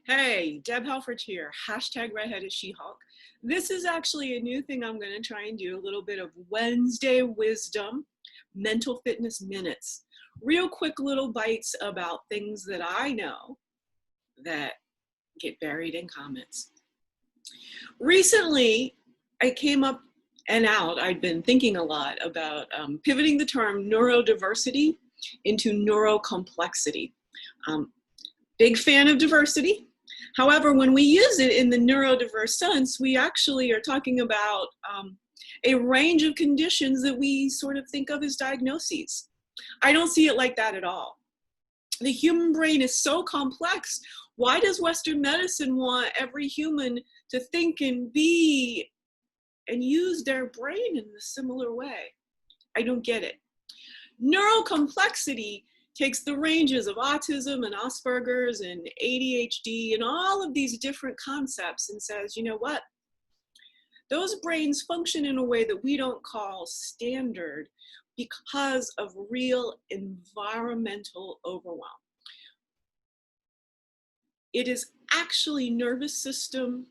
Hey, Deb Halford here, hashtag redheaded She-Hulk. This is actually a new thing I'm going to try and do, a little bit of Wednesday wisdom, mental fitness minutes. Real quick little bites about things that I know that get buried in comments. Recently, I came up and out, I'd been thinking a lot about pivoting the term neurodiversity into neuro-complexity. Big fan of diversity. However, when we use it in the neurodiverse sense, we actually are talking about a range of conditions that we sort of think of as diagnoses. I don't see it like that at all. The human brain is so complex. Why does Western medicine want every human to think and be and use their brain in a similar way? I don't get it. Neuro-complexity takes the ranges of autism and Asperger's and ADHD and all of these different concepts and says, you know what? Those brains function in a way that we don't call standard because of real environmental overwhelm. It is actually nervous system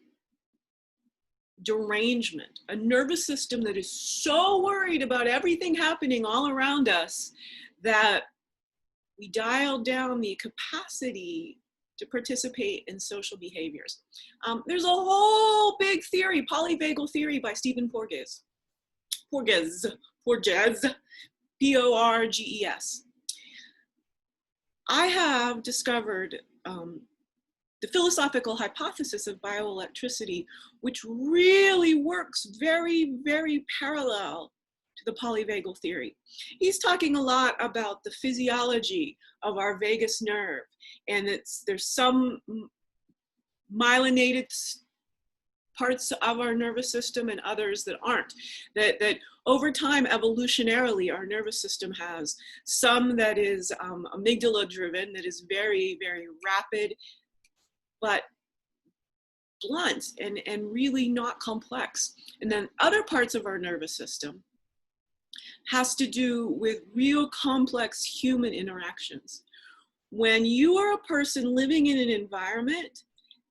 derangement, a nervous system that is so worried about everything happening all around us that we dial down the capacity to participate in social behaviors. There's a whole big theory, polyvagal theory by Stephen Porges, P-O-R-G-E-S. I have discovered the philosophical hypothesis of bioelectricity, which really works very, very parallel to the polyvagal theory. He's talking a lot about the physiology of our vagus nerve, and there's some myelinated parts of our nervous system and others that aren't. That over time, evolutionarily, our nervous system has some that is amygdala driven, that is very, very rapid, but blunt and really not complex. And then other parts of our nervous system has to do with real complex human interactions. When you are a person living in an environment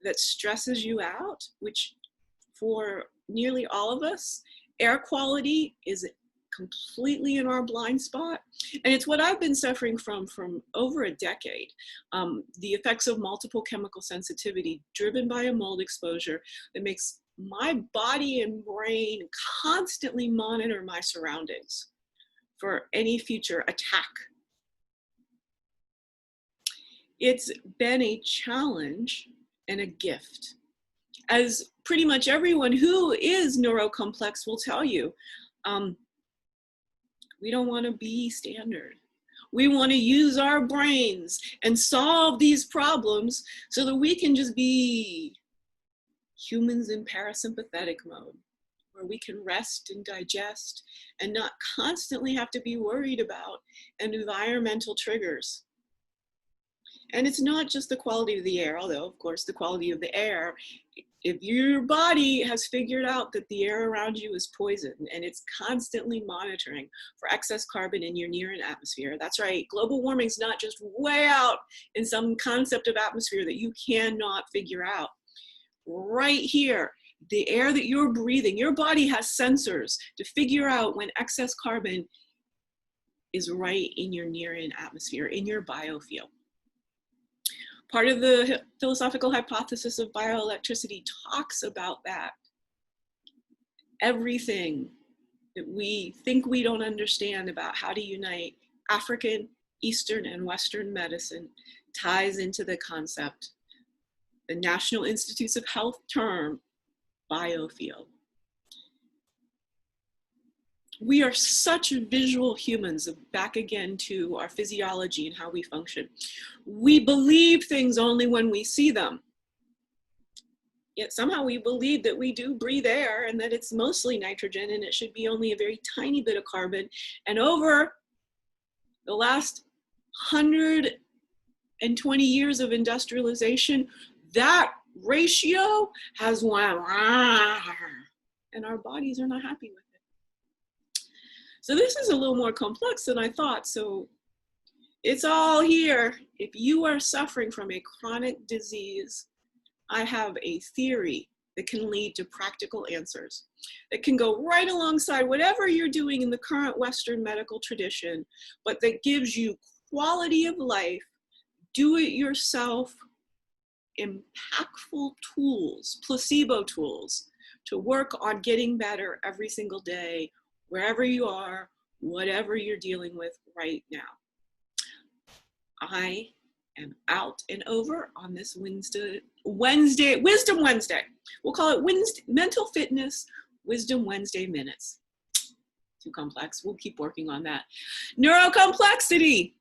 that stresses you out, which for nearly all of us, air quality is completely in our blind spot. And it's what I've been suffering from over a decade. The effects of multiple chemical sensitivity driven by a mold exposure that makes my body and brain constantly monitor my surroundings for any future attack. It's been a challenge and a gift. As pretty much everyone who is neurocomplex will tell you, we don't want to be standard. We want to use our brains and solve these problems so that we can just be humans in parasympathetic mode, where we can rest and digest and not constantly have to be worried about environmental triggers. And it's not just the quality of the air, although of course the quality of the air, if your body has figured out that the air around you is poison and it's constantly monitoring for excess carbon in your near and atmosphere, that's right, global warming is not just way out in some concept of atmosphere that you cannot figure out. Right here, the air that you're breathing, your body has sensors to figure out when excess carbon is right in your near and atmosphere, in your biofield. Part of the philosophical hypothesis of bioelectricity talks about that. Everything that we think we don't understand about how to unite African, Eastern, and Western medicine ties into the concept, the National Institutes of Health term, biofield. We are such visual humans, back again to our physiology and how we function. We believe things only when we see them. Yet somehow we believe that we do breathe air and that it's mostly nitrogen and it should be only a very tiny bit of carbon. And over the last 120 years of industrialization, that ratio has went, and our bodies are not happy with it. So this is a little more complex than I thought. So it's all here. If you are suffering from a chronic disease I have a theory that can lead to practical answers, that can go right alongside whatever you're doing in the current Western medical tradition, but that gives you quality of life, do-it-yourself, impactful tools, placebo tools, to work on getting better every single day, wherever you are, whatever you're dealing with right now. I am out and over on this Wisdom Wednesday. We'll call it Mental Fitness Wisdom Wednesday Minutes. Too complex. We'll keep working on that. Neuro-Complexity.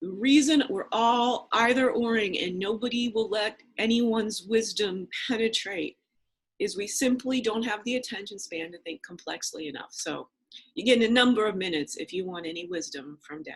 The reason we're all either oring and nobody will let anyone's wisdom penetrate is we simply don't have the attention span to think complexly enough. So you get a number of minutes if you want any wisdom from Deb.